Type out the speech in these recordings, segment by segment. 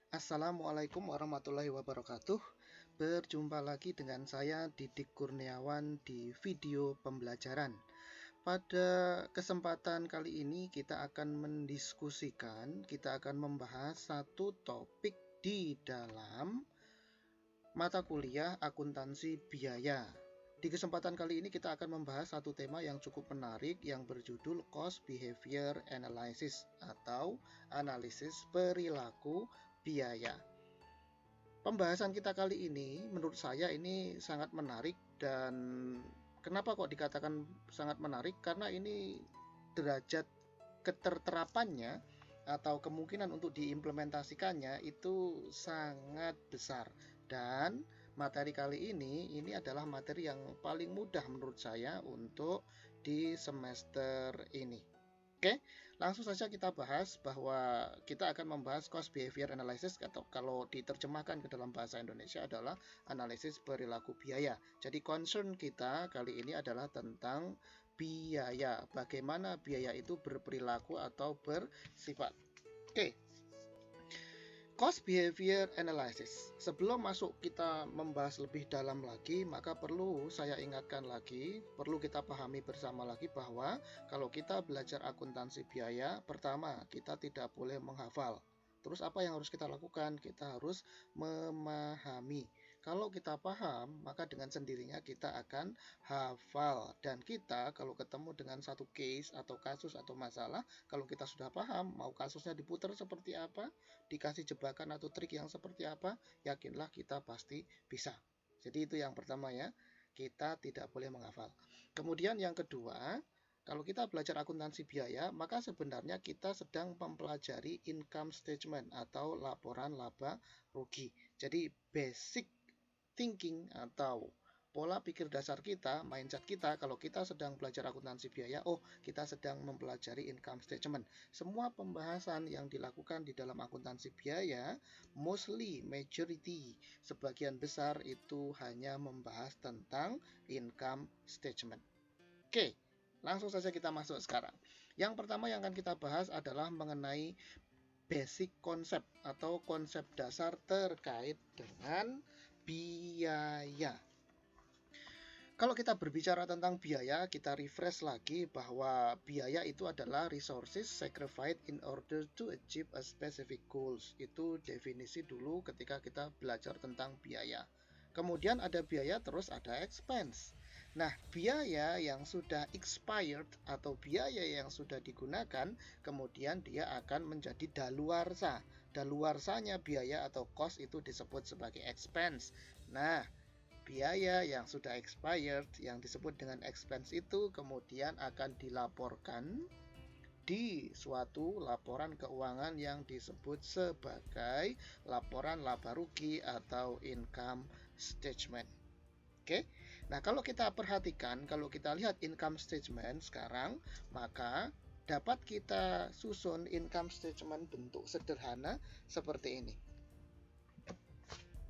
Assalamualaikum warahmatullahi wabarakatuh. Berjumpa lagi dengan saya Didik Kurniawan di video pembelajaran. Pada kesempatan kali ini kita akan kita akan membahas satu topik di dalam mata kuliah akuntansi biaya. Di kesempatan kali ini kita akan membahas satu tema yang cukup menarik yang berjudul Cost Behavior Analysis atau analisis perilaku biaya. Pembahasan kita kali ini menurut saya ini sangat menarik, dan kenapa kok dikatakan sangat menarik? Karena ini derajat keterterapannya atau kemungkinan untuk diimplementasikannya itu sangat besar, dan materi kali ini adalah materi yang paling mudah menurut saya untuk di semester ini. Oke, langsung saja kita bahas bahwa kita akan membahas cost behavior analysis, atau kalau diterjemahkan ke dalam bahasa Indonesia adalah analisis perilaku biaya. Jadi concern kita kali ini adalah tentang biaya, bagaimana biaya itu berperilaku atau bersifat. Oke, cost behavior analysis. Sebelum masuk kita membahas lebih dalam lagi, maka perlu saya ingatkan lagi, perlu kita pahami bersama lagi bahwa kalau kita belajar akuntansi biaya, pertama kita tidak boleh menghafal. Terus apa yang harus kita lakukan? Kita harus memahami. Kalau kita paham, maka dengan sendirinya kita akan hafal. Dan kita kalau ketemu dengan satu case atau kasus atau masalah, kalau kita sudah paham, mau kasusnya diputar seperti apa, dikasih jebakan atau trik yang seperti apa, yakinlah kita pasti bisa. Jadi itu yang pertama ya, kita tidak boleh menghafal. Kemudian yang kedua, kalau kita belajar akuntansi biaya, maka sebenarnya kita sedang mempelajari income statement atau laporan laba rugi. Jadi basic thinking atau pola pikir dasar kita, mindset kita, kalau kita sedang belajar akuntansi biaya, kita sedang mempelajari income statement. Semua pembahasan yang dilakukan di dalam akuntansi biaya, mostly, majority, sebagian besar itu hanya membahas tentang income statement. Oke, langsung saja kita masuk sekarang. Yang pertama yang akan kita bahas adalah mengenai basic konsep atau konsep dasar terkait dengan biaya. Kalau kita berbicara tentang biaya, kita refresh lagi bahwa biaya itu adalah resources sacrificed in order to achieve a specific goals. Itu definisi dulu ketika kita belajar tentang biaya. Kemudian ada biaya, terus ada expense. Nah, biaya yang sudah expired atau biaya yang sudah digunakan, kemudian dia akan menjadi daluarsa. Daluarsanya biaya atau cost itu disebut sebagai expense. Nah, biaya yang sudah expired yang disebut dengan expense itu kemudian akan dilaporkan di suatu laporan keuangan yang disebut sebagai laporan laba rugi atau income statement. Oke. Nah, kalau kita perhatikan, kalau kita lihat income statement sekarang, maka dapat kita susun income statement bentuk sederhana seperti ini.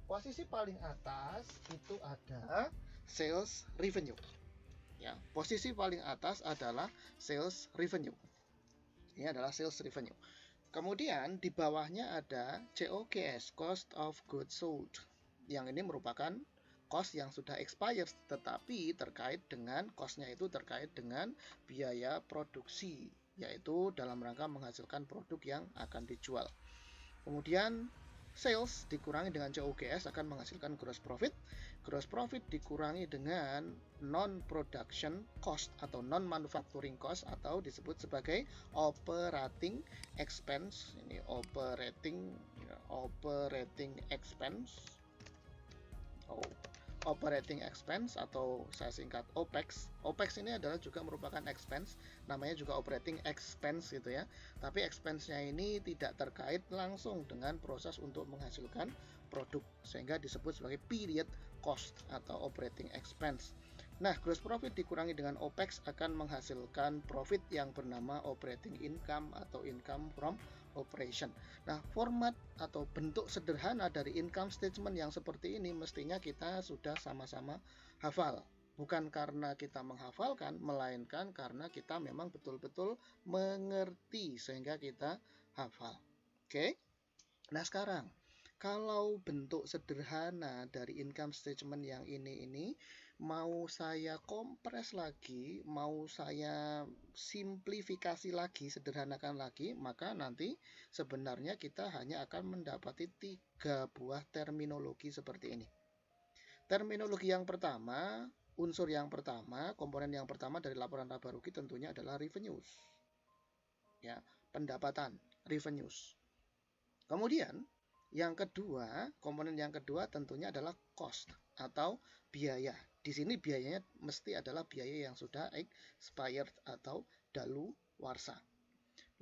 Posisi paling atas itu ada sales revenue. Ya, posisi paling atas adalah sales revenue. Ini adalah sales revenue. Kemudian di bawahnya ada COGS, cost of goods sold. Yang ini merupakan cost yang sudah expired, tetapi terkait dengan cost-nya itu terkait dengan biaya produksi, yaitu dalam rangka menghasilkan produk yang akan dijual. Kemudian sales dikurangi dengan COGS akan menghasilkan gross profit. Gross profit dikurangi dengan non-production cost atau non-manufacturing cost atau disebut sebagai operating expense. Ini operating expense. Operating expense atau saya singkat OPEX. OPEX ini adalah juga merupakan expense, namanya juga operating expense gitu ya. Tapi expense-nya ini tidak terkait langsung dengan proses untuk menghasilkan produk, sehingga disebut sebagai period cost atau operating expense. Nah, gross profit dikurangi dengan OPEX akan menghasilkan profit yang bernama operating income atau income from operation. Nah, format atau bentuk sederhana dari income statement yang seperti ini mestinya kita sudah sama-sama hafal. Bukan karena kita menghafalkan, melainkan karena kita memang betul-betul mengerti sehingga kita hafal. Oke? Nah, sekarang Kalau bentuk sederhana dari income statement yang ini mau saya kompres lagi, mau saya simplifikasi lagi, sederhanakan lagi, maka nanti sebenarnya kita hanya akan mendapati 3 buah terminologi seperti ini. Terminologi yang pertama, unsur yang pertama, komponen yang pertama dari laporan laba rugi tentunya adalah revenues. Ya, pendapatan, revenues. Kemudian yang kedua, komponen yang kedua tentunya adalah cost atau biaya. Di sini biayanya mesti adalah biaya yang sudah expired atau daluwarsa.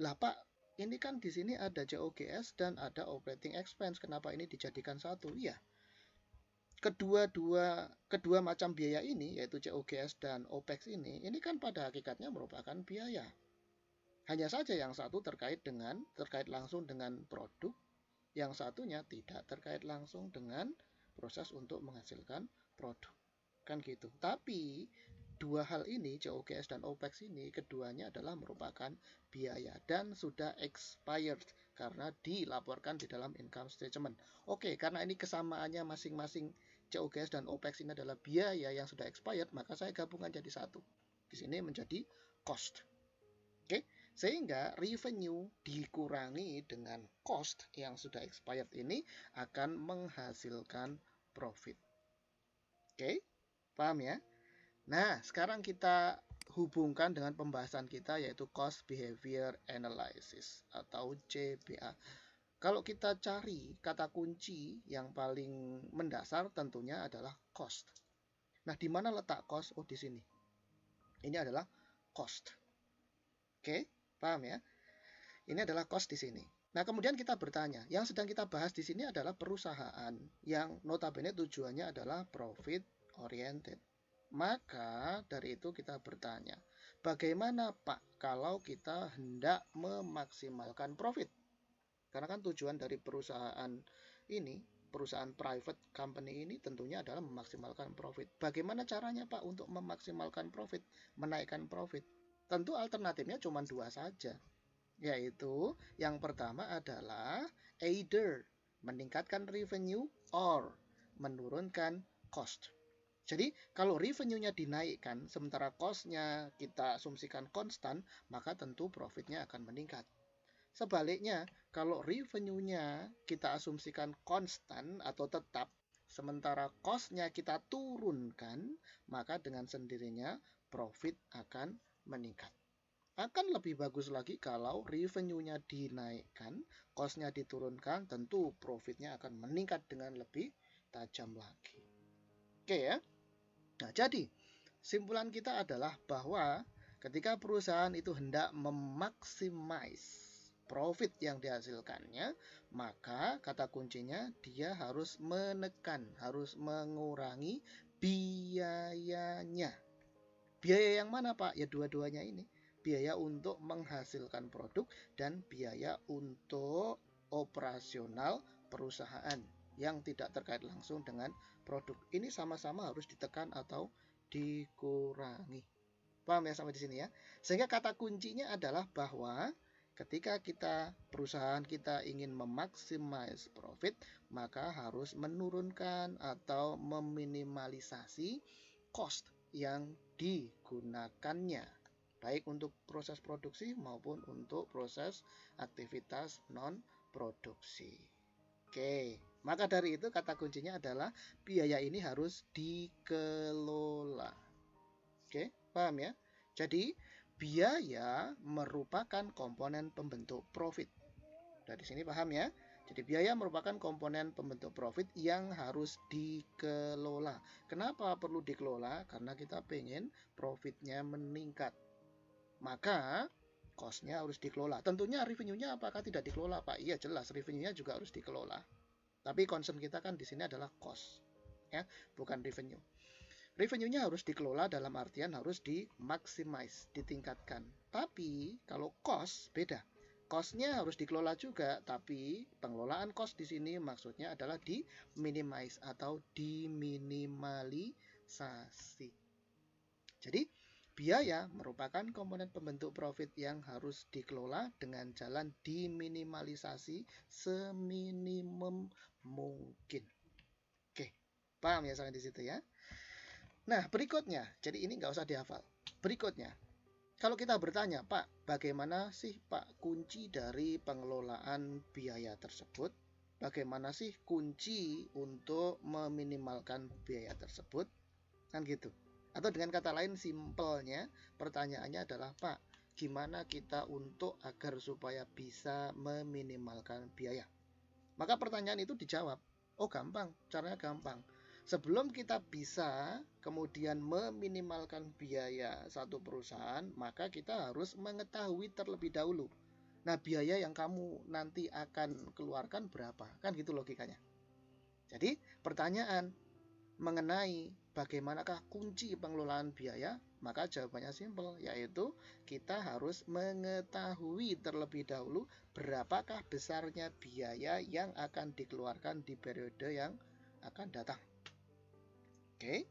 Lah Pak, ini kan di sini ada COGS dan ada operating expense. Kenapa ini dijadikan satu? Ya, kedua macam biaya ini yaitu COGS dan OPEX ini kan pada hakikatnya merupakan biaya. Hanya saja yang satu terkait langsung dengan produk, yang satunya tidak terkait langsung dengan proses untuk menghasilkan produk. Kan gitu. Tapi dua hal ini, COGS dan OPEX ini, keduanya adalah merupakan biaya dan sudah expired karena dilaporkan di dalam income statement. Oke, karena ini kesamaannya masing-masing COGS dan OPEX ini adalah biaya yang sudah expired, maka saya gabungkan jadi satu. Di sini menjadi cost. Oke. Sehingga revenue dikurangi dengan cost yang sudah expired ini akan menghasilkan profit. Oke, paham ya? Nah, sekarang kita hubungkan dengan pembahasan kita yaitu Cost Behavior Analysis atau CBA. Kalau kita cari kata kunci yang paling mendasar tentunya adalah cost. Nah, di mana letak cost? Oh, di sini. Ini adalah cost. Oke? Paham ya? Ini adalah cost di sini. Nah, kemudian kita bertanya, yang sedang kita bahas di sini adalah perusahaan yang notabene tujuannya adalah profit oriented. Maka dari itu kita bertanya, bagaimana Pak kalau kita hendak memaksimalkan profit? Karena kan tujuan dari perusahaan ini, perusahaan private company ini tentunya adalah memaksimalkan profit. Bagaimana caranya Pak untuk memaksimalkan profit, menaikkan profit? Tentu alternatifnya cuma dua saja, yaitu yang pertama adalah either meningkatkan revenue or menurunkan cost. Jadi kalau revenue-nya dinaikkan sementara cost-nya kita asumsikan konstan, maka tentu profitnya akan meningkat. Sebaliknya, kalau revenue-nya kita asumsikan konstan atau tetap, sementara cost-nya kita turunkan, maka dengan sendirinya profit akan meningkat. Akan lebih bagus lagi kalau revenue-nya dinaikkan, cost-nya diturunkan, tentu profit-nya akan meningkat dengan lebih tajam lagi. Oke ya. Nah, jadi simpulan kita adalah bahwa ketika perusahaan itu hendak memaksimise profit yang dihasilkannya, maka kata kuncinya dia harus menekan, harus mengurangi biayanya. Biaya yang mana Pak? Ya dua-duanya ini. Biaya untuk menghasilkan produk dan biaya untuk operasional perusahaan yang tidak terkait langsung dengan produk. Ini sama-sama harus ditekan atau dikurangi. Paham ya sampai di sini ya? Sehingga kata kuncinya adalah bahwa ketika perusahaan kita ingin memaksimais profit, maka harus menurunkan atau meminimalisasi cost yang digunakannya, baik untuk proses produksi maupun untuk proses aktivitas non produksi. Oke, maka dari itu kata kuncinya adalah biaya ini harus dikelola. Oke, paham ya? Jadi biaya merupakan komponen pembentuk profit. Dari sini paham ya? Jadi biaya merupakan komponen pembentuk profit yang harus dikelola. Kenapa perlu dikelola? Karena kita pengen profitnya meningkat. Maka cost-nya harus dikelola. Tentunya revenue-nya apakah tidak dikelola, Pak? Iya jelas, revenue-nya juga harus dikelola. Tapi concern kita kan di sini adalah cost, ya, bukan revenue. Revenue-nya harus dikelola dalam artian harus dimaximize, ditingkatkan. Tapi kalau cost beda. Cost-nya harus dikelola juga, tapi pengelolaan cost di sini maksudnya adalah di-minimize atau diminimalisasi. Jadi Biaya merupakan komponen pembentuk profit yang harus dikelola dengan jalan diminimalisasi seminimum mungkin. Oke, paham ya sampai di situ ya? Nah, berikutnya, jadi ini nggak usah dihafal. Berikutnya, kalau kita bertanya, Pak, bagaimana sih Pak kunci dari pengelolaan biaya tersebut? Bagaimana sih kunci untuk meminimalkan biaya tersebut? Kan gitu. Atau dengan kata lain simpelnya pertanyaannya adalah, Pak, gimana kita untuk agar supaya bisa meminimalkan biaya? Maka pertanyaan itu dijawab, oh gampang, caranya gampang. Sebelum kita bisa kemudian meminimalkan biaya satu perusahaan, maka kita harus mengetahui terlebih dahulu. Nah, biaya yang kamu nanti akan keluarkan berapa? Kan gitu logikanya. Jadi, pertanyaan mengenai bagaimanakah kunci pengelolaan biaya, maka jawabannya simpel, yaitu kita harus mengetahui terlebih dahulu berapakah besarnya biaya yang akan dikeluarkan di periode yang akan datang. Oke.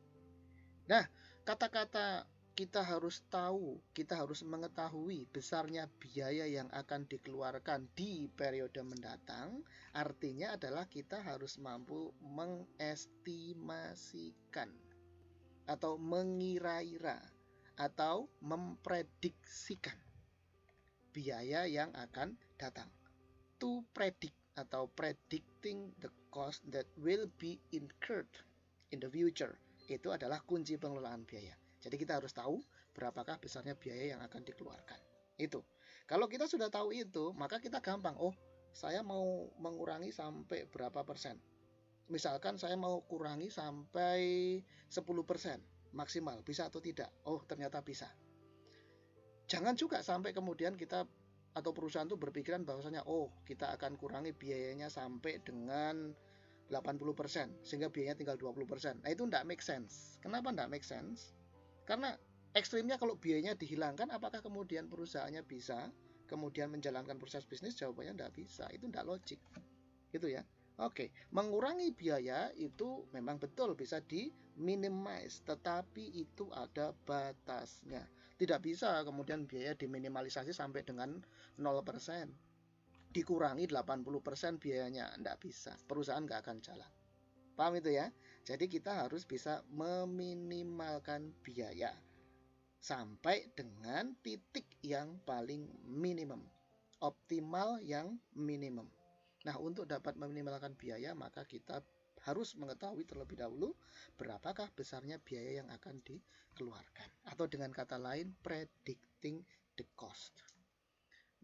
Nah, kata-kata kita harus tahu, kita harus mengetahui besarnya biaya yang akan dikeluarkan di periode mendatang, artinya adalah kita harus mampu mengestimasikan atau mengira-ira atau memprediksikan biaya yang akan datang. To predict atau predicting the cost that will be incurred in the future, itu adalah kunci pengelolaan biaya. Jadi kita harus tahu berapakah besarnya biaya yang akan dikeluarkan. Itu. Kalau kita sudah tahu itu, maka kita gampang. Oh, saya mau mengurangi sampai berapa persen. Misalkan saya mau kurangi sampai 10% maksimal. Bisa atau tidak? Oh, ternyata bisa. Jangan juga sampai kemudian kita atau perusahaan itu berpikiran bahwasanya oh, kita akan kurangi biayanya sampai dengan 80% sehingga biayanya tinggal 20%. Nah, itu tidak make sense. Kenapa tidak make sense? Karena ekstrimnya kalau biayanya dihilangkan, apakah kemudian perusahaannya bisa kemudian menjalankan proses bisnis? Jawabannya tidak bisa. Itu tidak logik. Gitu ya. Oke, mengurangi biaya itu memang betul bisa diminimize, tetapi itu ada batasnya. Tidak bisa kemudian biaya diminimalisasi sampai dengan 0%. Dikurangi 80% biayanya, tidak bisa. Perusahaan nggak akan jalan. Paham itu ya? Jadi kita harus bisa meminimalkan biaya sampai dengan titik yang paling minimum. Optimal yang minimum. Nah, untuk dapat meminimalkan biaya, maka kita harus mengetahui terlebih dahulu berapakah besarnya biaya yang akan dikeluarkan. Atau dengan kata lain, predicting the cost.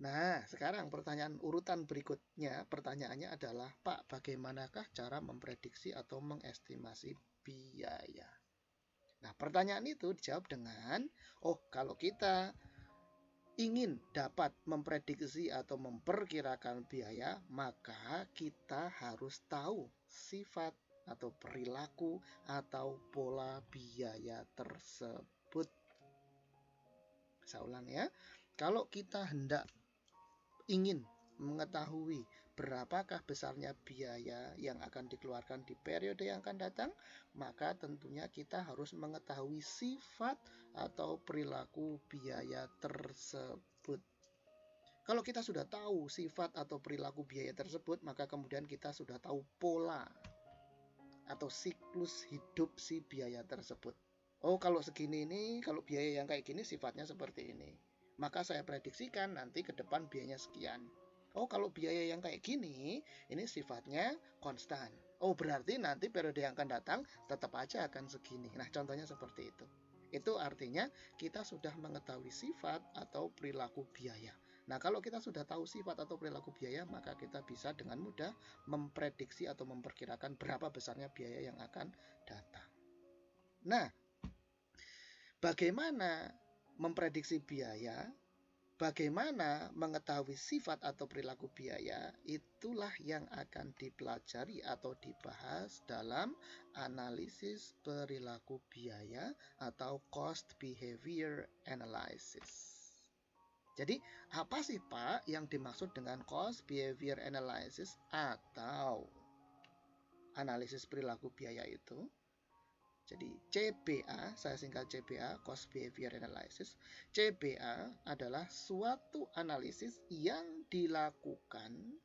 Nah, sekarang pertanyaan urutan berikutnya, pertanyaannya adalah, Pak, bagaimanakah cara memprediksi atau mengestimasi biaya? Nah, pertanyaan itu dijawab dengan, oh, kalau kita ingin dapat memprediksi atau memperkirakan biaya, maka kita harus tahu sifat atau perilaku atau pola biaya tersebut. Saya ulang ya. Kalau kita hendak ingin mengetahui berapakah besarnya biaya yang akan dikeluarkan di periode yang akan datang, maka tentunya kita harus mengetahui sifat atau perilaku biaya tersebut. Kalau kita sudah tahu sifat atau perilaku biaya tersebut, maka kemudian kita sudah tahu pola atau siklus hidup si biaya tersebut. Oh, kalau segini ini, kalau biaya yang kayak gini sifatnya seperti ini. Maka saya prediksikan nanti ke depan biayanya sekian. Oh, kalau biaya yang kayak gini, ini sifatnya konstan. Oh, berarti nanti periode yang akan datang tetap aja akan segini. Nah, contohnya seperti itu. Itu artinya kita sudah mengetahui sifat atau perilaku biaya. Nah, kalau kita sudah tahu sifat atau perilaku biaya, maka kita bisa dengan mudah memprediksi atau memperkirakan berapa besarnya biaya yang akan datang. Nah, bagaimana memprediksi biaya? Bagaimana mengetahui sifat atau perilaku biaya, itulah yang akan dipelajari atau dibahas dalam analisis perilaku biaya atau cost behavior analysis. Jadi, apa sih Pak yang dimaksud dengan cost behavior analysis atau analisis perilaku biaya itu? Jadi CBA, saya singkat CBA, Cost Behavior Analysis. CBA adalah suatu analisis yang dilakukan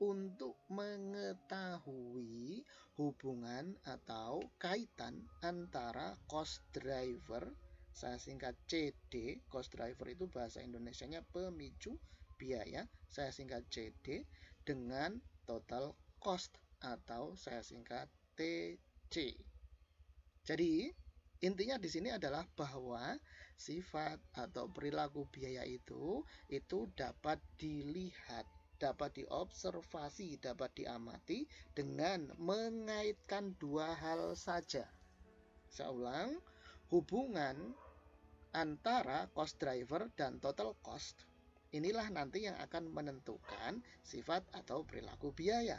untuk mengetahui hubungan atau kaitan antara cost driver, saya singkat CD, cost driver itu bahasa Indonesianya pemicu biaya, saya singkat CD, dengan total cost atau saya singkat TC. Jadi, intinya di sini adalah bahwa sifat atau perilaku biaya itu dapat dilihat, dapat diobservasi, dapat diamati dengan mengaitkan dua hal saja. Saya ulang, hubungan antara cost driver dan total cost inilah nanti yang akan menentukan sifat atau perilaku biaya.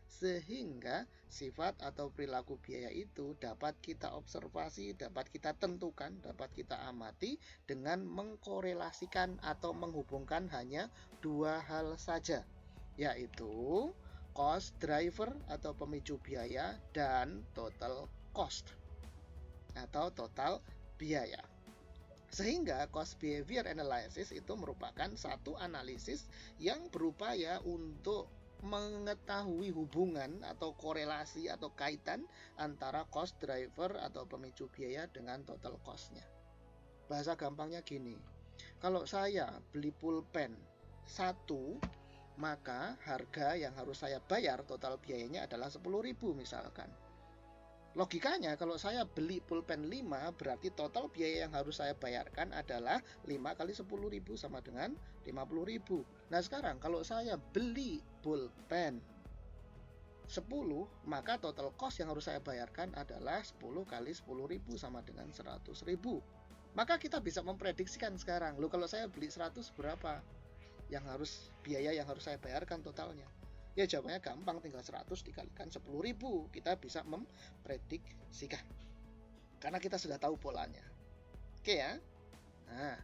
Sehingga sifat atau perilaku biaya itu dapat kita observasi, dapat kita tentukan, dapat kita amati dengan mengkorelasikan atau menghubungkan hanya dua hal saja, yaitu cost driver atau pemicu biaya dan total cost atau total biaya. Sehingga cost behavior analysis itu merupakan satu analisis yang berupaya untuk mengetahui hubungan atau korelasi atau kaitan antara cost driver atau pemicu biaya dengan total cost-nya. Bahasa gampangnya gini, kalau saya beli pulpen 1, maka harga yang harus saya bayar total biayanya adalah 10.000 misalkan. Logikanya kalau saya beli pulpen 5, berarti total biaya yang harus saya bayarkan adalah 5 kali 10.000 sama dengan 50.000. Nah sekarang kalau saya beli pulpen 10, maka total cost yang harus saya bayarkan adalah 10 kali 10.000 sama dengan 100.000. Maka kita bisa memprediksikan sekarang, loh kalau saya beli 100 berapa biaya yang harus saya bayarkan totalnya. Ya jawabannya gampang, tinggal 100 dikalikan 10.000. Kita bisa memprediksikan karena kita sudah tahu polanya. Oke ya. Nah,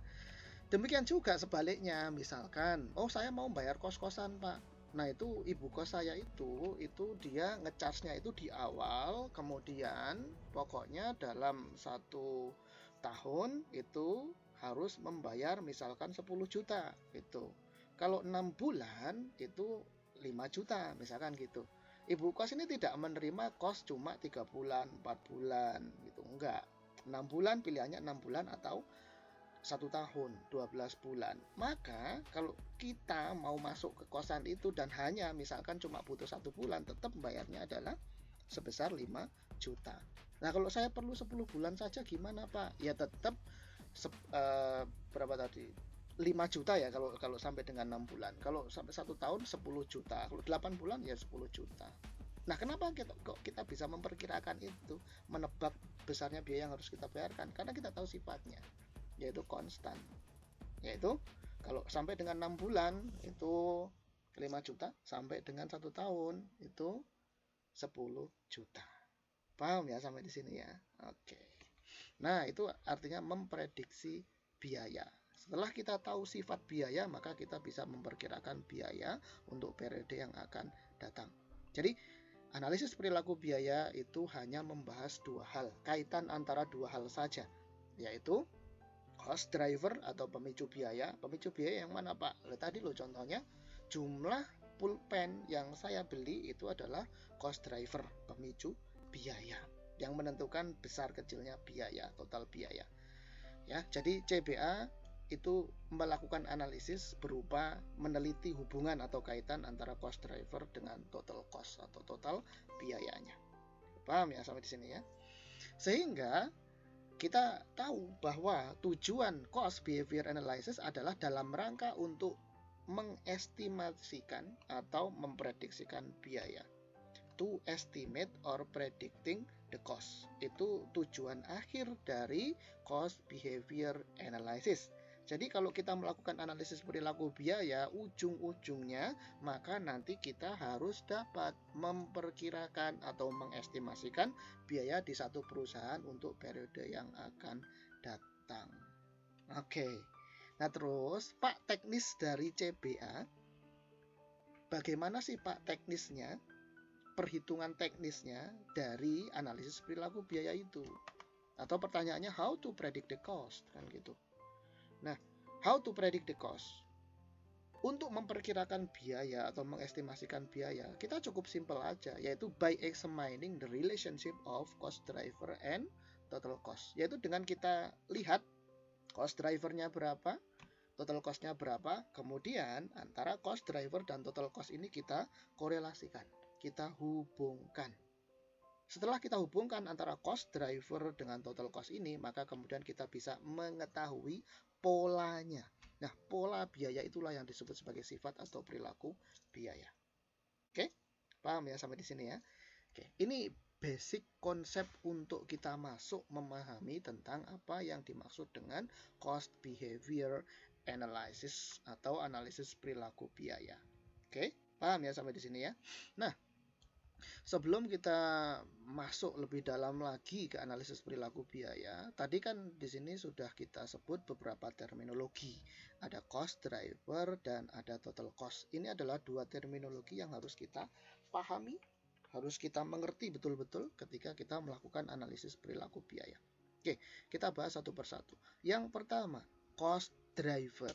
demikian juga sebaliknya, misalkan, oh saya mau bayar kos-kosan Pak. Nah itu ibu kos saya itu dia ngecharge-nya itu di awal, kemudian pokoknya dalam 1 tahun itu harus membayar misalkan 10 juta itu. Kalau 6 bulan itu 5 juta misalkan gitu. Ibu kos ini tidak menerima kos cuma 3 bulan, 4 bulan gitu, enggak. 6 bulan, pilihannya 6 bulan atau 1 tahun, 12 bulan. Maka kalau kita mau masuk ke kosan itu dan hanya misalkan cuma butuh 1 bulan, tetap bayarnya adalah sebesar 5 juta. Nah kalau saya perlu 10 bulan saja gimana Pak? Ya tetap berapa tadi? 5 juta ya kalau sampai dengan 6 bulan. Kalau sampai 1 tahun 10 juta. Kalau 8 bulan ya 10 juta. Nah, kenapa kita bisa memperkirakan itu, menebak besarnya biaya yang harus kita bayarkan? Karena kita tahu sifatnya, yaitu konstan. Yaitu kalau sampai dengan 6 bulan itu 5 juta, sampai dengan 1 tahun itu 10 juta. Paham ya sampai di sini ya? Oke. Nah, itu artinya memprediksi biaya. Setelah kita tahu sifat biaya, maka kita bisa memperkirakan biaya untuk periode yang akan datang. Jadi, analisis perilaku biaya itu hanya membahas dua hal, kaitan antara dua hal saja, yaitu cost driver atau pemicu biaya. Pemicu biaya yang mana Pak? Tadi contohnya, jumlah pulpen yang saya beli itu adalah cost driver, pemicu biaya, yang menentukan besar kecilnya biaya, total biaya. Ya, jadi CBA itu melakukan analisis berupa meneliti hubungan atau kaitan antara cost driver dengan total cost atau total biayanya. Paham ya sampai di sini ya? Sehingga kita tahu bahwa tujuan cost behavior analysis adalah dalam rangka untuk mengestimasikan atau memprediksikan biaya. To estimate or predicting the cost. Itu tujuan akhir dari cost behavior analysis. Jadi kalau kita melakukan analisis perilaku biaya, ujung-ujungnya maka nanti kita harus dapat memperkirakan atau mengestimasikan biaya di satu perusahaan untuk periode yang akan datang. Oke. Nah terus Pak, teknis dari CBA, bagaimana sih Pak teknisnya, perhitungan teknisnya dari analisis perilaku biaya itu? Atau pertanyaannya how to predict the cost, kan gitu. Nah, how to predict the cost? Untuk memperkirakan biaya atau mengestimasikan biaya, kita cukup simpel aja, yaitu by examining the relationship of cost driver and total cost. Yaitu dengan kita lihat cost drivernya berapa, total cost-nya berapa, kemudian antara cost driver dan total cost ini kita korelasikan, kita hubungkan. Setelah kita hubungkan antara cost driver dengan total cost ini, maka kemudian kita bisa mengetahui polanya. Nah, pola biaya itulah yang disebut sebagai sifat atau perilaku biaya. Oke, paham ya sampai di sini ya? Oke, ini basic konsep untuk kita masuk memahami tentang apa yang dimaksud dengan cost behavior analysis atau analisis perilaku biaya. Oke, paham ya sampai di sini ya? Nah, sebelum kita masuk lebih dalam lagi ke analisis perilaku biaya, tadi kan di sini sudah kita sebut beberapa terminologi. Ada cost driver dan ada total cost. Ini adalah dua terminologi yang harus kita pahami, harus kita mengerti betul-betul ketika kita melakukan analisis perilaku biaya. Oke, kita bahas satu persatu. Yang pertama, cost driver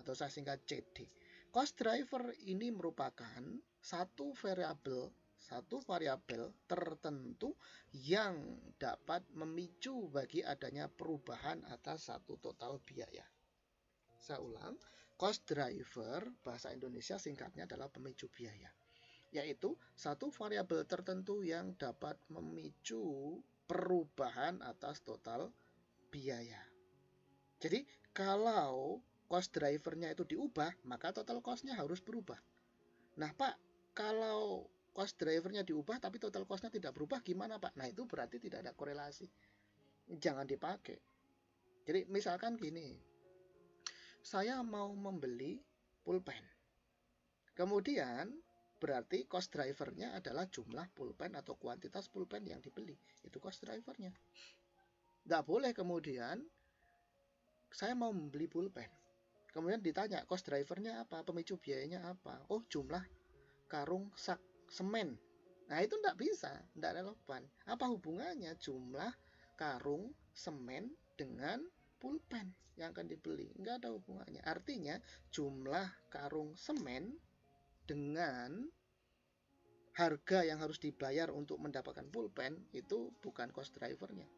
atau saya singkat CD. Cost driver ini merupakan satu variabel tertentu yang dapat memicu bagi adanya perubahan atas satu total biaya. Saya ulang, cost driver bahasa Indonesia singkatnya adalah pemicu biaya, yaitu satu variabel tertentu yang dapat memicu perubahan atas total biaya. Jadi kalau cost drivernya itu diubah, maka total cost-nya harus berubah. Nah Pak, kalau cost drivernya diubah tapi total cost-nya tidak berubah, gimana Pak? Nah itu berarti tidak ada korelasi. Jangan dipakai. Jadi misalkan gini, saya mau membeli pulpen. Kemudian berarti cost drivernya adalah jumlah pulpen atau kuantitas pulpen yang dibeli. Itu cost drivernya. Nggak boleh kemudian saya mau membeli pulpen. Kemudian ditanya cost drivernya apa, pemicu biayanya apa. Oh jumlah karung sak semen. Nah itu nggak bisa, nggak relevan. Apa hubungannya jumlah karung semen dengan pulpen yang akan dibeli? Nggak ada hubungannya. Artinya jumlah karung semen dengan harga yang harus dibayar untuk mendapatkan pulpen itu bukan cost drivernya.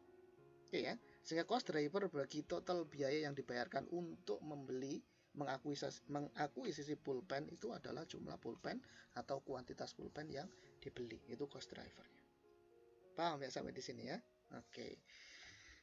Oke ya, sehingga cost driver bagi total biaya yang dibayarkan untuk membeli mengakuisisi pulpen itu adalah jumlah pulpen atau kuantitas pulpen yang dibeli. Itu cost drivernya. Paham ya sampai di sini ya? Oke.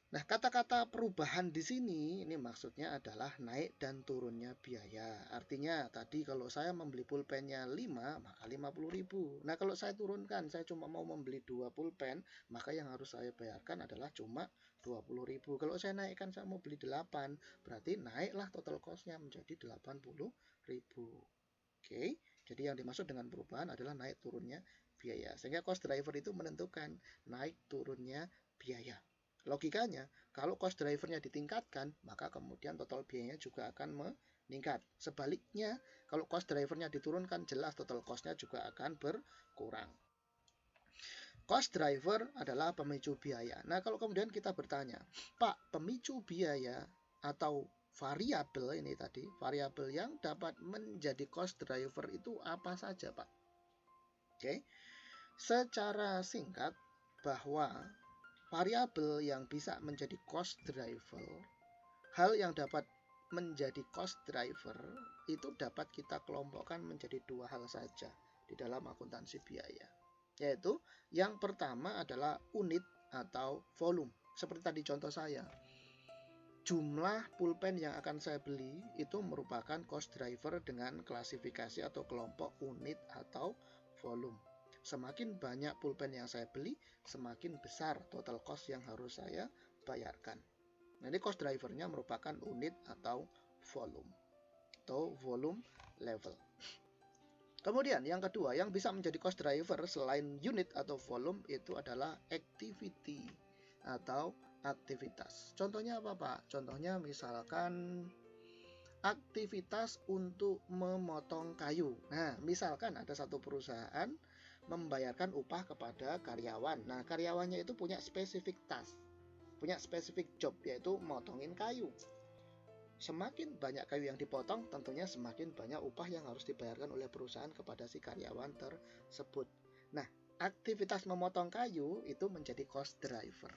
Nah, kata-kata perubahan di sini ini maksudnya adalah naik dan turunnya biaya. Artinya tadi kalau saya membeli pulpennya 5, maka 50.000. Nah, kalau saya turunkan, saya cuma mau membeli 2 pulpen, maka yang harus saya bayarkan adalah cuma 20.000. Kalau saya naikkan, saya mau beli 8, berarti naiklah total cost-nya menjadi 80.000. Oke, jadi yang dimaksud dengan perubahan adalah naik turunnya biaya. Sehingga cost driver itu menentukan naik turunnya biaya. Logikanya, kalau cost drivernya ditingkatkan, maka kemudian total biayanya juga akan meningkat. Sebaliknya, kalau cost drivernya diturunkan, jelas total cost-nya juga akan berkurang. Cost driver adalah pemicu biaya. Nah, kalau kemudian kita bertanya, Pak, pemicu biaya atau variabel ini tadi, variabel yang dapat menjadi cost driver itu apa saja, Pak? Oke. Secara singkat, bahwa variabel yang bisa menjadi cost driver, hal yang dapat menjadi cost driver itu dapat kita kelompokkan menjadi dua hal saja di dalam akuntansi biaya. Yaitu yang pertama adalah unit atau volume. Seperti tadi contoh saya. Jumlah pulpen yang akan saya beli itu merupakan cost driver dengan klasifikasi atau kelompok unit atau volume. Semakin banyak pulpen yang saya beli, semakin besar total cost yang harus saya bayarkan. Nah, ini cost drivernya merupakan unit atau volume level. Kemudian yang kedua yang bisa menjadi cost driver selain unit atau volume itu adalah activity atau aktivitas. Contohnya apa Pak? Contohnya misalkan aktivitas untuk memotong kayu. Nah, misalkan ada satu perusahaan membayarkan upah kepada karyawan. Nah, karyawannya itu punya spesifik task. punya spesifik job, yaitu motongin kayu. Semakin banyak kayu yang dipotong, tentunya semakin banyak upah yang harus dibayarkan oleh perusahaan kepada si karyawan tersebut. Nah, aktivitas memotong kayu itu menjadi cost driver.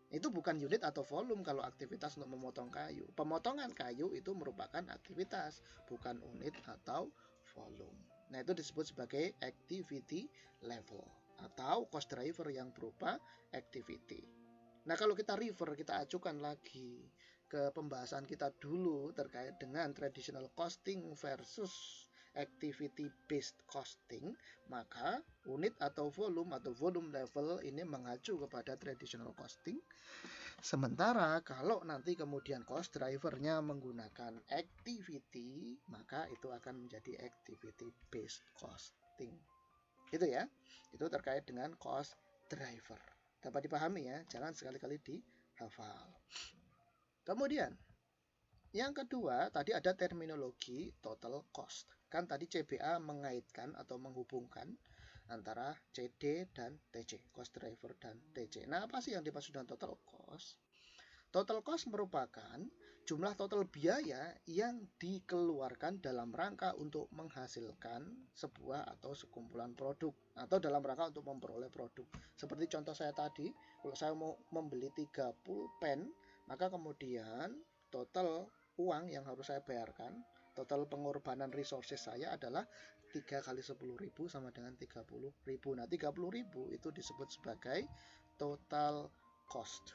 Itu bukan unit atau volume kalau aktivitas untuk memotong kayu. Pemotongan kayu itu merupakan aktivitas, bukan unit atau volume. Nah, itu disebut sebagai activity level atau cost driver yang berupa activity. Nah, kalau kita acukan lagi ke pembahasan kita dulu terkait dengan traditional costing versus activity based costing, maka unit atau volume level ini mengacu kepada traditional costing. Sementara kalau nanti kemudian cost drivernya menggunakan activity, maka itu akan menjadi activity based costing. Itu ya, itu terkait dengan cost driver. Dapat dipahami ya, jangan sekali-kali dihafal. Kemudian, yang kedua, tadi ada terminologi total cost. Kan tadi CBA mengaitkan atau menghubungkan antara CD dan TC, cost driver dan TC. Nah, apa sih yang dimaksud dengan total cost? Total cost merupakan jumlah total biaya yang dikeluarkan dalam rangka untuk menghasilkan sebuah atau sekumpulan produk, atau dalam rangka untuk memperoleh produk. Seperti contoh saya tadi, kalau saya mau membeli 3 pulpen, maka kemudian total uang yang harus saya bayarkan, total pengorbanan resources saya adalah 3 kali 10.000 sama dengan 30.000. Nah, 30.000 itu disebut sebagai total cost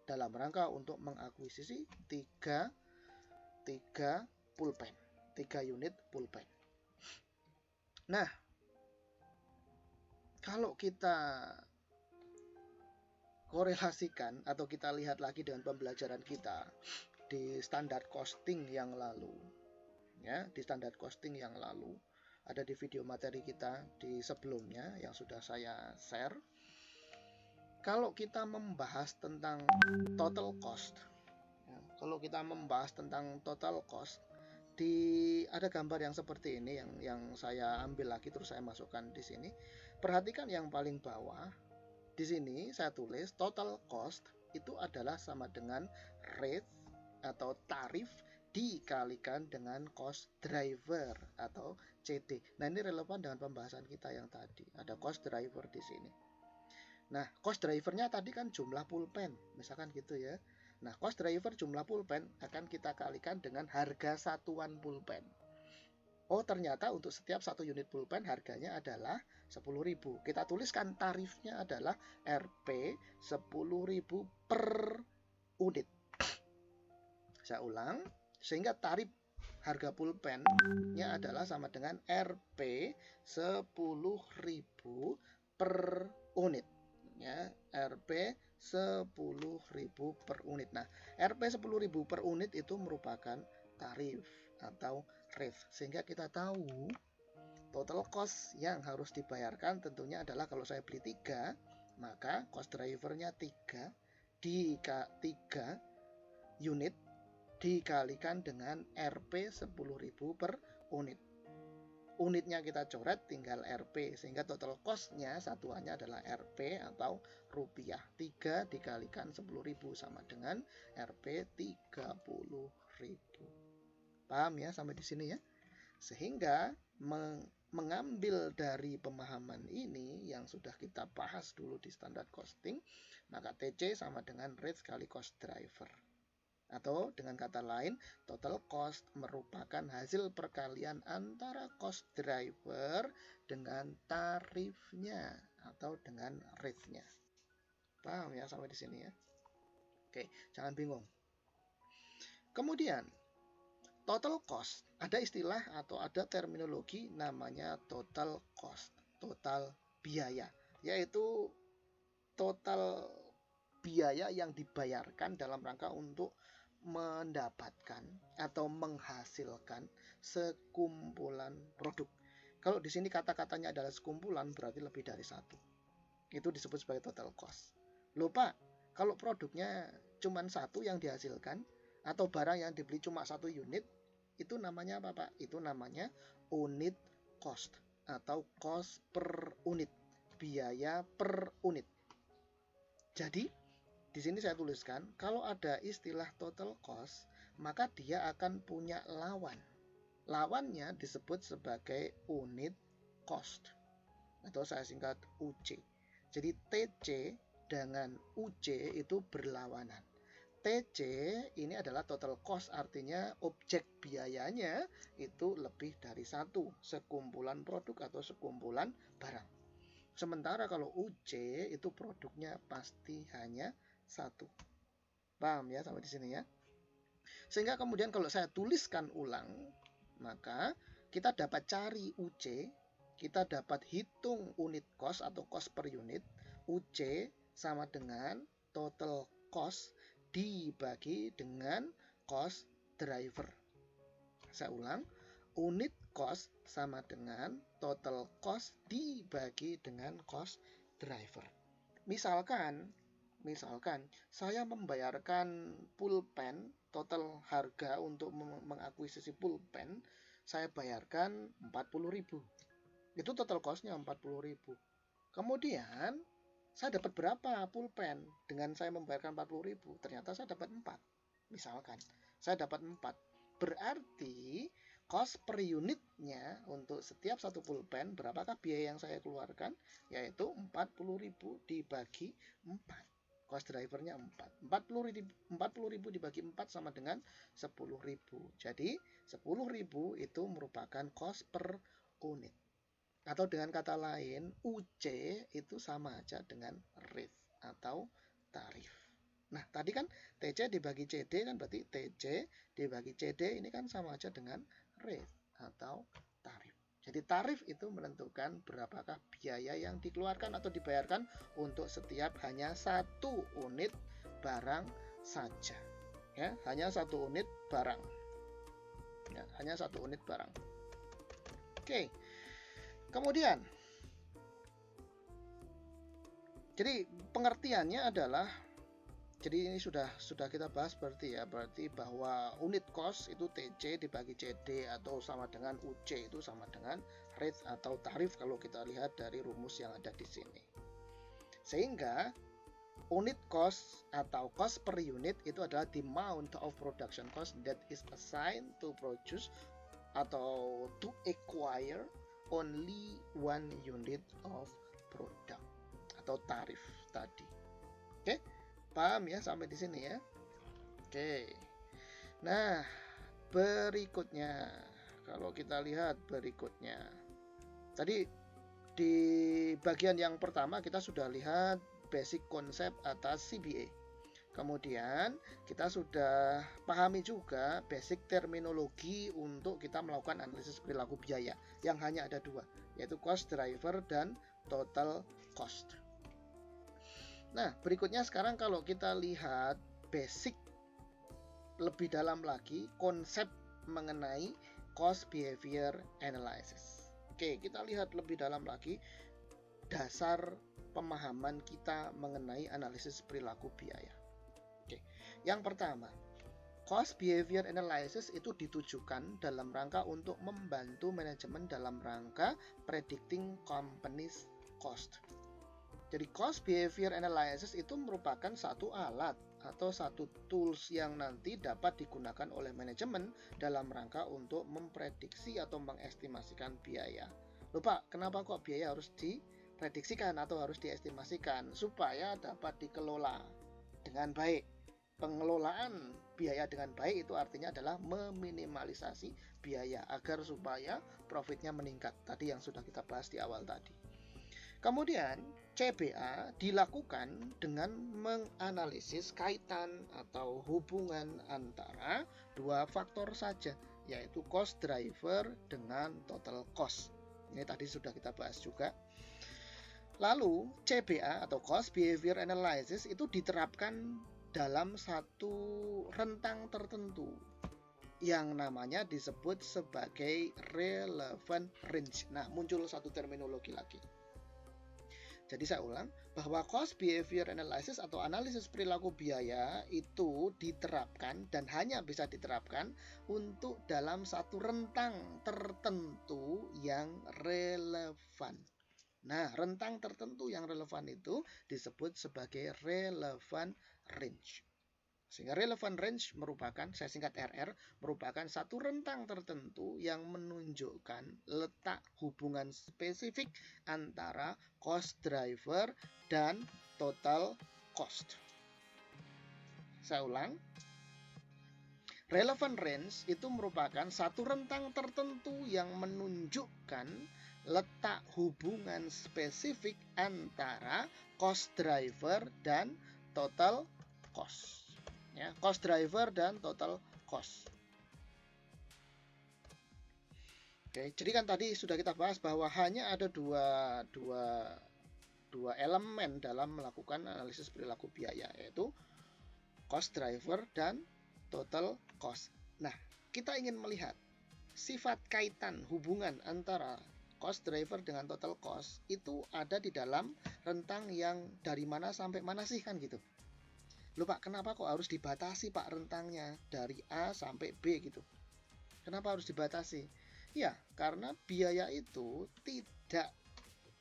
dalam rangka untuk mengakuisisi 3 pulpen, 3 unit pulpen. Nah, kalau kita korelasikan atau kita lihat lagi dengan pembelajaran kita di standar costing yang lalu, ya, di standar costing yang lalu ada di video materi kita di sebelumnya yang sudah saya share. Kalau kita membahas tentang total cost, ya, ada gambar yang seperti ini yang saya ambil lagi terus saya masukkan di sini. Perhatikan yang paling bawah. Di sini saya tulis total cost itu adalah sama dengan rate atau tarif dikalikan dengan cost driver atau CD. Nah, ini relevan dengan pembahasan kita yang tadi. Ada cost driver di sini. Nah, cost drivernya tadi kan jumlah pulpen, misalkan gitu ya. Nah, cost driver jumlah pulpen akan kita kalikan dengan harga satuan pulpen. Oh, ternyata untuk setiap 1 unit pulpen harganya adalah 10.000. Kita tuliskan tarifnya adalah Rp 10.000 per unit. Saya ulang, sehingga tarif harga pulpennya adalah sama dengan Rp 10.000 per unit. Ya, Rp 10.000 per unit. Nah, Rp 10.000 per unit itu merupakan tarif atau rate, sehingga kita tahu total cost yang harus dibayarkan tentunya adalah kalau saya beli 3, maka cost drivernya 3 unit dikalikan dengan Rp 10.000 per unit. Unitnya kita coret tinggal Rp, sehingga total cost-nya satuannya adalah Rp atau rupiah. 3 dikalikan 10.000 sama dengan Rp 30.000. Paham ya sampai di sini ya? Sehingga mengambil dari pemahaman ini yang sudah kita bahas dulu di standar costing, maka TC sama dengan rate kali cost driver. Atau dengan kata lain, total cost merupakan hasil perkalian antara cost driver dengan tarifnya atau dengan rate-nya. Paham ya sampai di sini ya? Oke, jangan bingung. Kemudian total cost, ada istilah atau ada terminologi namanya total cost, total biaya, yaitu total biaya yang dibayarkan dalam rangka untuk mendapatkan atau menghasilkan sekumpulan produk. Kalau di sini kata-katanya adalah sekumpulan, berarti lebih dari satu. Itu disebut sebagai total cost. Lupa, kalau produknya cuma satu yang dihasilkan, atau barang yang dibeli cuma 1 unit, itu namanya apa, Pak? Itu namanya unit cost atau cost per unit, biaya per unit. Jadi di sini saya tuliskan, kalau ada istilah total cost, maka dia akan punya lawan. Lawannya disebut sebagai unit cost, atau saya singkat UC. Jadi TC dengan UC itu berlawanan. TC ini adalah total cost, artinya objek biayanya itu lebih dari satu, sekumpulan produk atau sekumpulan barang. Sementara kalau UC itu produknya pasti hanya satu. Paham ya sampai di sini ya? Sehingga kemudian kalau saya tuliskan ulang, maka kita dapat cari UC, kita dapat hitung unit cost atau cost per unit. UC sama dengan total cost dibagi dengan cost driver. Saya ulang, unit cost sama dengan total cost dibagi dengan cost driver. Misalkan saya membayarkan pulpen, total harga untuk mengakuisisi pulpen saya bayarkan 40.000. Itu total cost-nya 40.000. Kemudian saya dapat berapa pulpen dengan saya membayarkan 40.000? Ternyata saya dapat 4. Misalkan saya dapat 4. Berarti cost per unitnya untuk setiap satu pulpen, berapakah biaya yang saya keluarkan? Yaitu 40.000 dibagi 4. Cost drivernya 4. 40.000 dibagi 4 sama dengan 10.000. Jadi 10.000 itu merupakan cost per unit. Atau dengan kata lain, UC itu sama aja dengan rate atau tarif. Nah, tadi kan TC dibagi CD kan berarti TC dibagi CD ini kan sama aja dengan rate atau tarif. Jadi tarif itu menentukan berapakah biaya yang dikeluarkan atau dibayarkan untuk setiap hanya satu unit barang saja. Ya, hanya satu unit barang. Ya, hanya satu unit barang. Oke. Kemudian, jadi pengertiannya adalah, jadi ini sudah kita bahas berarti bahwa unit cost itu TC dibagi CD atau sama dengan UC itu sama dengan rate atau tarif kalau kita lihat dari rumus yang ada di sini. Sehingga unit cost atau cost per unit itu adalah the amount of production cost that is assigned to produce atau to acquire only one unit of product atau tarif tadi. Oke, paham ya sampai di sini ya? Oke. Nah, berikutnya kalau kita lihat berikutnya. Tadi di bagian yang pertama kita sudah lihat basic konsep atas CBA. Kemudian kita sudah pahami juga basic terminologi untuk kita melakukan analisis perilaku biaya yang hanya ada dua, yaitu cost driver dan total cost. Nah, berikutnya sekarang kalau kita lihat basic lebih dalam lagi konsep mengenai cost behavior analysis. Oke, kita lihat lebih dalam lagi dasar pemahaman kita mengenai analisis perilaku biaya. Oke. Yang pertama, cost behavior analysis itu ditujukan dalam rangka untuk membantu manajemen dalam rangka predicting company's cost. Jadi cost behavior analysis itu merupakan satu alat atau satu tools yang nanti dapat digunakan oleh manajemen dalam rangka untuk memprediksi atau mengestimasikan biaya. Lupa, kenapa kok biaya harus diprediksikan atau harus diestimasikan? Supaya dapat dikelola dengan baik. Pengelolaan biaya dengan baik itu artinya adalah meminimalisasi biaya agar supaya profitnya meningkat. Tadi yang sudah kita bahas di awal tadi. Kemudian CBA dilakukan dengan menganalisis kaitan atau hubungan antara dua faktor saja, yaitu cost driver dengan total cost. Ini tadi sudah kita bahas juga. Lalu CBA atau cost behavior analysis itu diterapkan dalam satu rentang tertentu yang namanya disebut sebagai relevant range. Nah, muncul satu terminologi lagi. Jadi saya ulang, bahwa cost behavior analysis atau analisis perilaku biaya itu diterapkan dan hanya bisa diterapkan untuk dalam satu rentang tertentu yang relevan. Nah, rentang tertentu yang relevan itu disebut sebagai relevant range. Sehingga relevant range merupakan, saya singkat RR, merupakan satu rentang tertentu yang menunjukkan letak hubungan spesifik antara cost driver dan total cost. Saya ulang. Relevant range itu merupakan satu rentang tertentu yang menunjukkan letak hubungan spesifik antara cost driver dan total cost. Ya, cost driver dan total cost. Oke, jadi kan tadi sudah kita bahas bahwa hanya ada dua elemen dalam melakukan analisis perilaku biaya, yaitu cost driver dan total cost. Nah, kita ingin melihat sifat kaitan hubungan antara cost driver dengan total cost itu ada di dalam rentang yang dari mana sampai mana sih, kan gitu. Loh Pak, kenapa kok harus dibatasi Pak rentangnya dari A sampai B gitu? Kenapa harus dibatasi? Ya, karena biaya itu tidak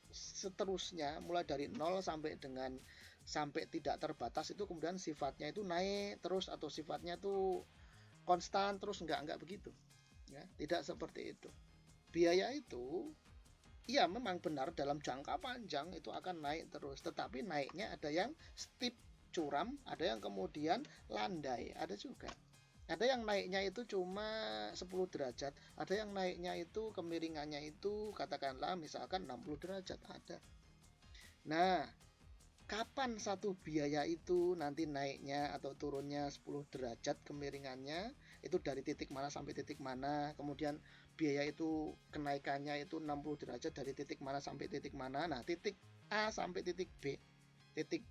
seterusnya mulai dari 0 sampai tidak terbatas itu kemudian sifatnya itu naik terus atau sifatnya itu konstan terus, enggak begitu. Ya, tidak seperti itu. Biaya itu ya memang benar dalam jangka panjang itu akan naik terus, tetapi naiknya ada yang steep, curam, ada yang kemudian landai, ada juga. Ada yang naiknya itu cuma 10 derajat, ada yang naiknya itu kemiringannya itu katakanlah misalkan 60 derajat ada. Nah, kapan satu biaya itu nanti naiknya atau turunnya 10 derajat kemiringannya, itu dari titik mana sampai titik mana, kemudian biaya itu kenaikannya itu 60 derajat dari titik mana sampai titik mana. Nah, titik A sampai titik B, titik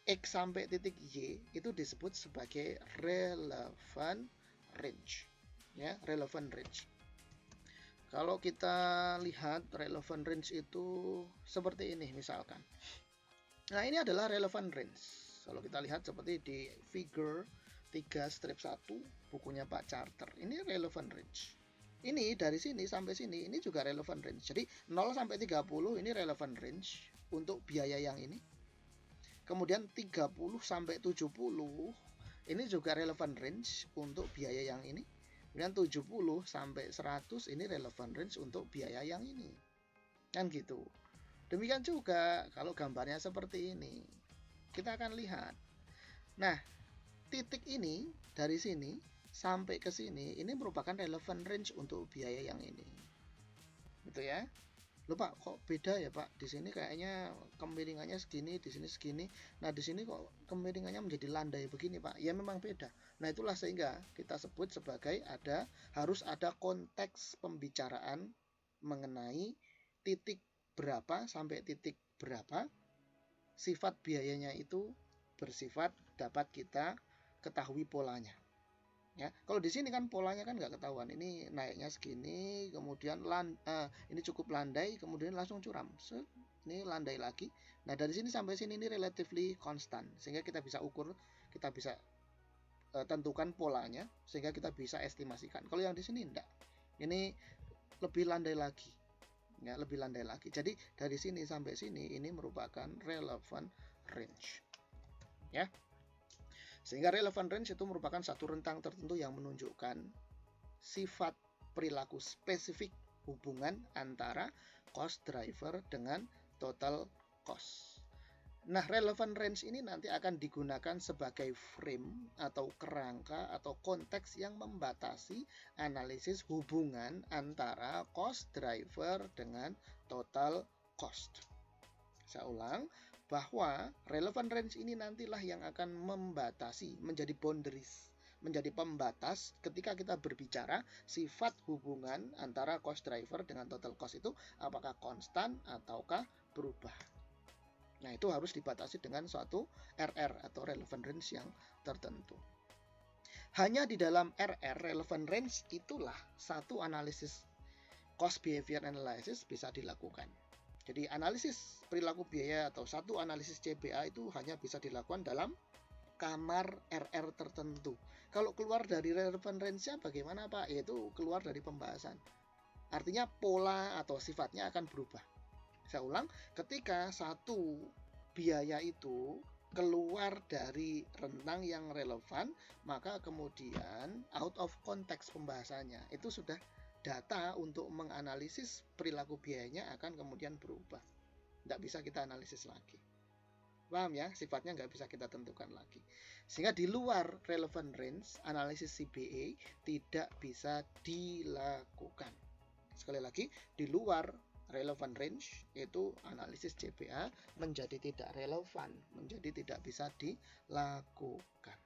X sampai titik Y itu disebut sebagai relevant range. Ya, relevant range. Kalau kita lihat relevant range itu seperti ini misalkan. Nah, ini adalah relevant range. Kalau kita lihat seperti di figure 3 strip 1 bukunya Pak Charter. Ini relevant range. Ini dari sini sampai sini ini juga relevant range. Jadi 0 sampai 30 ini relevant range untuk biaya yang ini. Kemudian 30 sampai 70 ini juga relevant range untuk biaya yang ini. Kemudian 70 sampai 100 ini relevant range untuk biaya yang ini. Kan gitu. Demikian juga kalau gambarnya seperti ini. Kita akan lihat. Nah, titik ini dari sini sampai ke sini ini merupakan relevant range untuk biaya yang ini. Gitu ya. Loh Pak, kok beda ya Pak? Di sini kayaknya kemiringannya segini, di sini segini. Nah, di sini kok kemiringannya menjadi landai begini Pak? Ya memang beda. Nah, itulah sehingga kita sebut sebagai harus ada konteks pembicaraan mengenai titik berapa sampai titik berapa sifat biayanya itu bersifat dapat kita ketahui polanya. Ya, kalau di sini kan polanya kan nggak ketahuan. Ini naiknya segini, kemudian ini cukup landai, kemudian langsung curam. Ini landai lagi. Nah, dari sini sampai sini ini relatively konstan, sehingga kita bisa ukur, kita bisa tentukan polanya, sehingga kita bisa estimasikan. Kalau yang di sini enggak. Ini lebih landai lagi. Ya, lebih landai lagi. Jadi dari sini sampai sini ini merupakan relevant range. Ya. Sehingga relevant range itu merupakan satu rentang tertentu yang menunjukkan sifat perilaku spesifik hubungan antara cost driver dengan total cost. Nah, relevant range ini nanti akan digunakan sebagai frame atau kerangka atau konteks yang membatasi analisis hubungan antara cost driver dengan total cost. Saya ulang, bahwa relevant range ini nantilah yang akan membatasi, menjadi boundaries, menjadi pembatas ketika kita berbicara sifat hubungan antara cost driver dengan total cost itu apakah konstan ataukah berubah. Nah, itu harus dibatasi dengan suatu RR atau relevant range yang tertentu. Hanya di dalam RR, relevant range, itulah satu analisis cost behavior analysis bisa dilakukan. Jadi analisis perilaku biaya atau satu analisis CBA itu hanya bisa dilakukan dalam kamar RR tertentu. Kalau keluar dari relevant range-nya bagaimana Pak? Yaitu keluar dari pembahasan. Artinya pola atau sifatnya akan berubah. Saya ulang, ketika satu biaya itu keluar dari rentang yang relevan, maka kemudian out of context pembahasannya itu sudah data untuk menganalisis perilaku biayanya akan kemudian berubah. Tidak bisa kita analisis lagi. Paham ya? Sifatnya nggak bisa kita tentukan lagi. Sehingga di luar relevant range, analisis CBA tidak bisa dilakukan. Sekali lagi, di luar relevant range itu analisis CBA menjadi tidak relevan, menjadi tidak bisa dilakukan.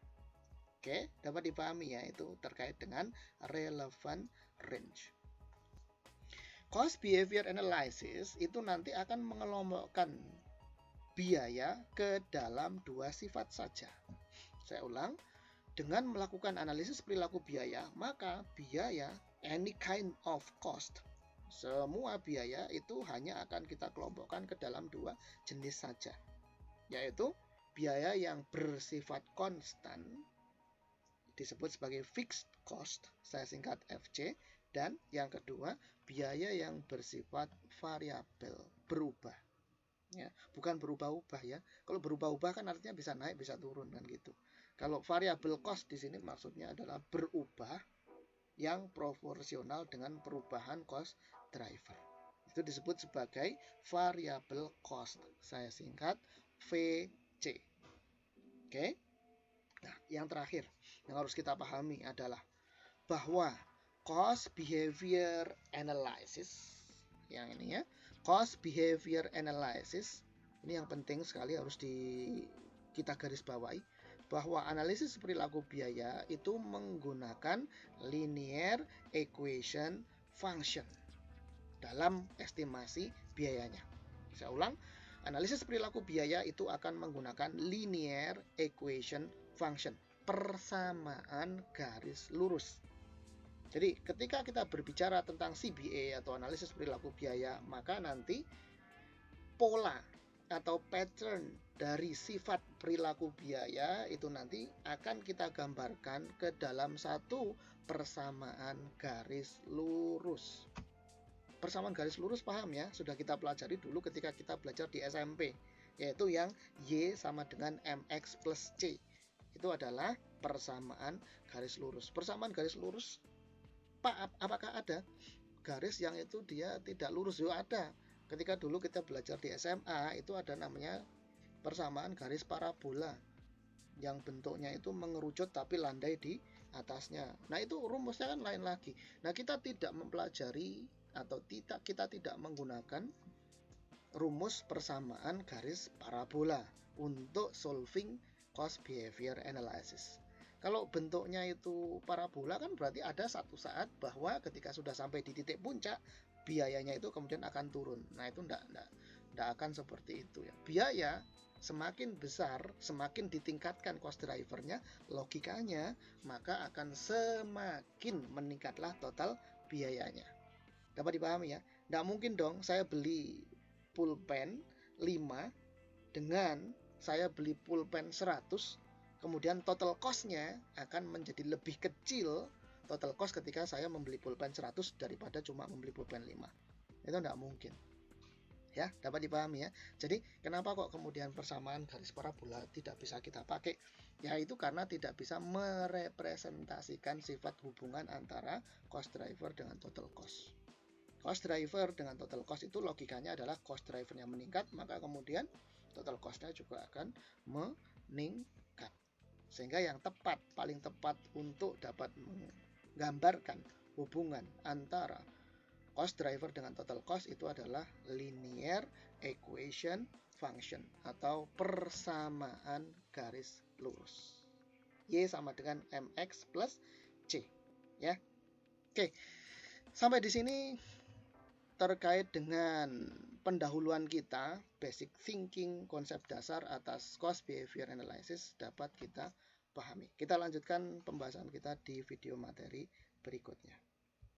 Oke, dapat dipahami ya, itu terkait dengan relevant range. Cost behavior analysis itu nanti akan mengelompokkan biaya ke dalam dua sifat saja. Saya ulang, dengan melakukan analisis perilaku biaya, maka biaya, any kind of cost, semua biaya itu hanya akan kita kelompokkan ke dalam dua jenis saja, yaitu biaya yang bersifat konstan, disebut sebagai fixed cost, saya singkat FC, dan yang kedua, biaya yang bersifat variabel, berubah. Ya, bukan berubah-ubah ya. Kalau berubah-ubah kan artinya bisa naik, bisa turun kan gitu. Kalau variable cost di sini maksudnya adalah berubah yang proporsional dengan perubahan cost driver. Itu disebut sebagai variable cost. Saya singkat VC. Oke. Nah, yang terakhir yang harus kita pahami adalah bahwa cost behavior analysis, yang ini ya, cost behavior analysis ini yang penting sekali harus kita garis bawahi, bahwa analisis perilaku biaya itu menggunakan linear equation function dalam estimasi biayanya. Saya ulang, analisis perilaku biaya itu akan menggunakan linear equation function, persamaan garis lurus. Jadi ketika kita berbicara tentang CBA atau analisis perilaku biaya, maka nanti pola atau pattern dari sifat perilaku biaya itu nanti akan kita gambarkan ke dalam satu persamaan garis lurus. Persamaan garis lurus paham ya? Sudah kita pelajari dulu ketika kita belajar di SMP, yaitu yang Y sama dengan MX plus C. Itu adalah persamaan garis lurus. Persamaan garis lurus, Pak, apakah ada garis yang itu dia tidak lurus? Ya ada. Ketika dulu kita belajar di SMA, itu ada namanya persamaan garis parabola yang bentuknya itu mengerucut tapi landai di atasnya. Nah, itu rumusnya kan lain lagi. Nah, kita tidak mempelajari atau kita tidak menggunakan rumus persamaan garis parabola untuk solving cost behavior analysis. Kalau bentuknya itu parabola kan berarti ada satu saat bahwa ketika sudah sampai di titik puncak, biayanya itu kemudian akan turun. Nah, itu enggak akan seperti itu ya. Biaya semakin besar, semakin ditingkatkan cost drivernya, logikanya, maka akan semakin meningkatlah total biayanya. Dapat dipahami ya? Nggak mungkin dong saya beli pulpen 5 dengan saya beli pulpen 100, kemudian total cost-nya akan menjadi lebih kecil total cost ketika saya membeli pulpen 100 daripada cuma membeli pulpen 5. Itu nggak mungkin. Ya, dapat dipahami ya. Jadi kenapa kok kemudian persamaan garis parabola tidak bisa kita pakai? Ya, itu karena tidak bisa merepresentasikan sifat hubungan antara cost driver dengan total cost. Cost driver dengan total cost itu logikanya adalah cost drivernya meningkat, maka kemudian total cost-nya juga akan meningkat. Sehingga yang tepat, paling tepat untuk dapat menggambarkan hubungan antara cost driver dengan total cost itu adalah linear equation function atau persamaan garis lurus. Y sama dengan MX plus C. Ya. Oke. Sampai di sini terkait dengan pendahuluan kita, basic thinking, konsep dasar atas cost behavior analysis dapat kita pahami. Kita lanjutkan pembahasan kita di video materi berikutnya.